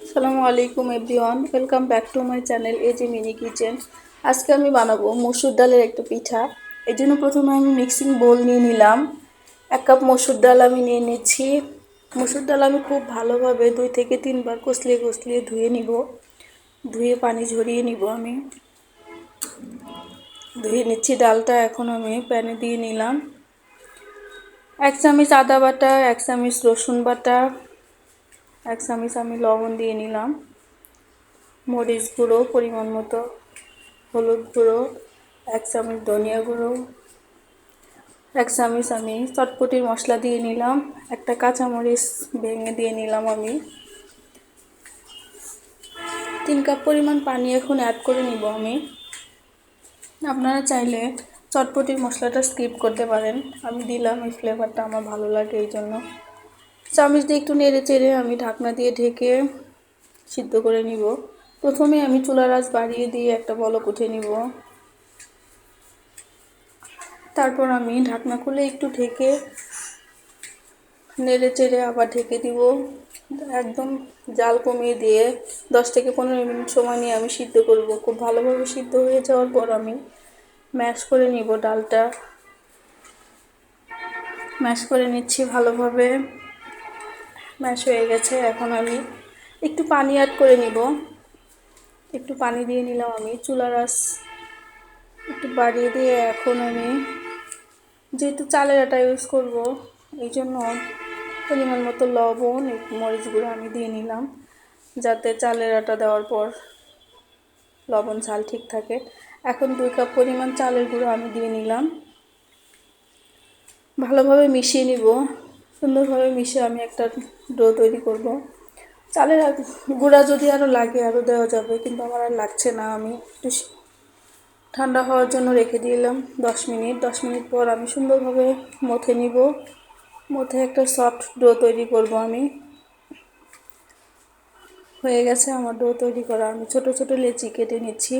আসসালামু আলাইকুম everyone, welcome back to my channel AG mini kitchen. আজকে আমি বানাবো মসুর ডালের একটা পিঠা। এই জন্য প্রথমে আমি মিক্সিং বোল নিয়ে নিলাম। 1 কাপ মসুর ডাল আমি নিয়ে নিচ্ছি। মসুর ডাল আমি খুব ভালোভাবে 2 থেকে 3 বার কষলিয়ে কষলিয়ে ধুয়ে নিব। ধুয়ে পানি ঝরিয়ে নিব। আমি ধুয়ে নিচ্ছি ডালটা। এখন আমি প্যানে দিয়ে নিলাম 1 চামচ আদা বাটা, 1 চামচ রসুন বাটা, 1 চামচ আমি লবণ দিয়ে নিলাম, মরিচ গুঁড়ো পরিমাণ মতো, হলুদ গুঁড়ো, 1 চামচ ধনিয়া গুঁড়ো, 1 চামচ আমি চটপটির মশলা দিয়ে নিলাম, একটা কাঁচামরিচ ভেঙে দিয়ে নিলাম আমি। 3 কাপ পরিমাণ পানি এখন অ্যাড করে নিব আমি। আপনারা চাইলে চটপটির মশলাটা স্কিপ করতে পারেন, আমি দিলাম, এই ফ্লেভারটা আমার ভালো লাগে এই জন্য। চামচ দিয়ে একটু নেড়ে চেড়ে আমি ঢাকনা দিয়ে ঢেকে সিদ্ধ করে নিব। প্রথমে আমি চুলার আঁচ বাড়িয়ে দিয়ে একটা বলক উঠে নিব। তারপর আমি ঢাকনা খুলে একটু ঢেকে নেড়ে চেড়ে আবার ঢেকে দিব। একদম জাল কমিয়ে দিয়ে 10 থেকে 15 মিনিট সময় নিয়ে আমি সিদ্ধ করব। খুব ভালোভাবে সিদ্ধ হয়ে যাওয়ার পর আমি ম্যাশ করে নিব ডালটা। ম্যাশ করে নিচ্ছি ভালোভাবে। ম্যাশ হয়ে গেছে। এখন আমি একটু পানি অ্যাড করে নিব। একটু পানি দিয়ে নিলাম আমি। চুলার আঁচ একটু বাড়িয়ে দিয়ে এখন আমি, যেহেতু চালের আটা ইউজ করব, এই জন্য পরিমাণ মতো লবণ, একটু মরিচ গুঁড়ো আমি দিয়ে নিলাম, যাতে চালের আটা দেওয়ার পর লবণ ঝাল ঠিক থাকে। এখন 2 কাপ পরিমাণ চালের গুঁড়ো আমি দিয়ে নিলাম। ভালোভাবে মিশিয়ে নিব। সুন্দরভাবে মিশিয়ে আমি একটা ডো তৈরি করব। চালের গুঁড়া যদি আরও লাগে আরও দেওয়া যাবে, কিন্তু আমার আর লাগছে না। আমি একটু ঠান্ডা হওয়ার জন্য রেখে দিলাম 10 মিনিট। 10 মিনিট পর আমি সুন্দরভাবে মথে নিব। মথে একটা সফট ডো তৈরি করব আমি। হয়ে গেছে আমার ডো তৈরি করা। আমি ছোট ছোট লেচি কেটে নিচ্ছি।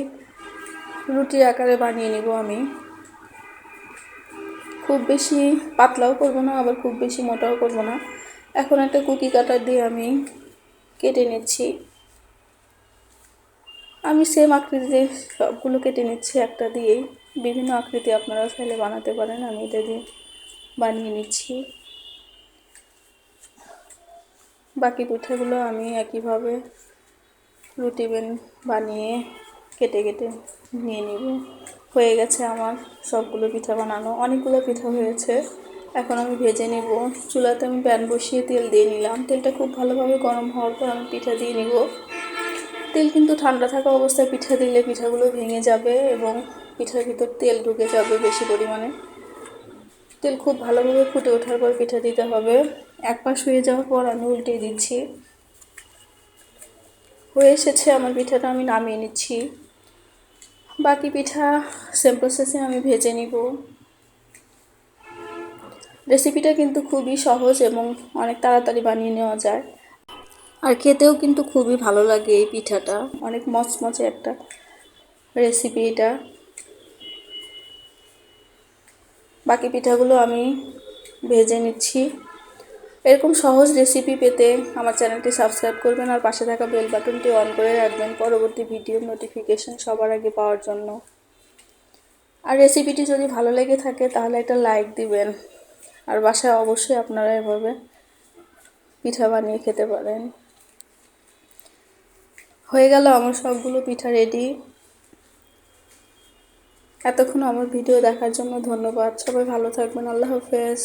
রুটির আকারে বানিয়ে নিব আমি। খুব বেশি পাতলাও করব না, আবার খুব বেশি মোটাও করব না। এখন একটা কুকি কাটার দিয়ে আমি কেটে নিচ্ছি। আমি সেম আকৃতিতে সবগুলো কেটে নিচ্ছি একটা দিয়েই। বিভিন্ন আকৃতি আপনারা চাইলে বানাতে পারেন। আমি এটা দিয়ে বানিয়ে নিচ্ছি। বাকি পিঠাগুলো আমি একইভাবে রুটি বানিয়ে কেটে কেটে নিয়ে নিব। হয়ে গেছে আমার সবগুলো পিঠা বানানো। অনেকগুলো পিঠা হয়েছে। এখন আমি ভেজে নেব। চুলাতে আমি প্যান বসিয়ে তেল দিয়ে নিলাম। তেলটা খুব ভালোভাবে গরম হওয়ার পর আমি পিঠা দিয়ে নিব। তেল কিন্তু ঠান্ডা থাকা অবস্থায় পিঠা দিলে পিঠাগুলো ভেঙে যাবে এবং পিঠার ভিতর তেল ঢুকে যাবে বেশি পরিমাণে। তেল খুব ভালোভাবে ফুটে ওঠার পর পিঠা দিতে হবে। এক পাশ হয়ে যাওয়ার পর আমি উল্টে দিচ্ছি। হয়ে এসেছে আমার পিঠাটা, আমি নামিয়ে নিচ্ছি। বাকি পিঠা সেম প্রসেসে আমি ভেজে নিব। রেসিপিটা কিন্তু খুবই সহজ এবং অনেক তাড়াতাড়ি বানিয়ে নেওয়া যায়। আর খেতেও কিন্তু খুবই ভালো লাগে এই পিঠাটা। অনেক মচমচে একটা রেসিপি এটা। বাকি পিঠাগুলো আমি ভেজে নিচ্ছি। এরকম সহজ রেসিপি পেতে আমার চ্যানেলটি সাবস্ক্রাইব করবেন আর পাশে থাকা বেল বাটনটি অন করে রাখবেন পরবর্তী ভিডিওর নোটিফিকেশন সবার আগে পাওয়ার জন্য। আর রেসিপিটি যদি ভালো লেগে থাকে তাহলে একটা লাইক দিবেন। আর বাসায় অবশ্যই আপনারা এভাবে পিঠা বানিয়ে খেতে পারেন। হয়ে গেল আমার সবগুলো পিঠা রেডি। এতক্ষণ আমার ভিডিও দেখার জন্য ধন্যবাদ। সবাই ভালো থাকবেন। আল্লাহ হাফেজ।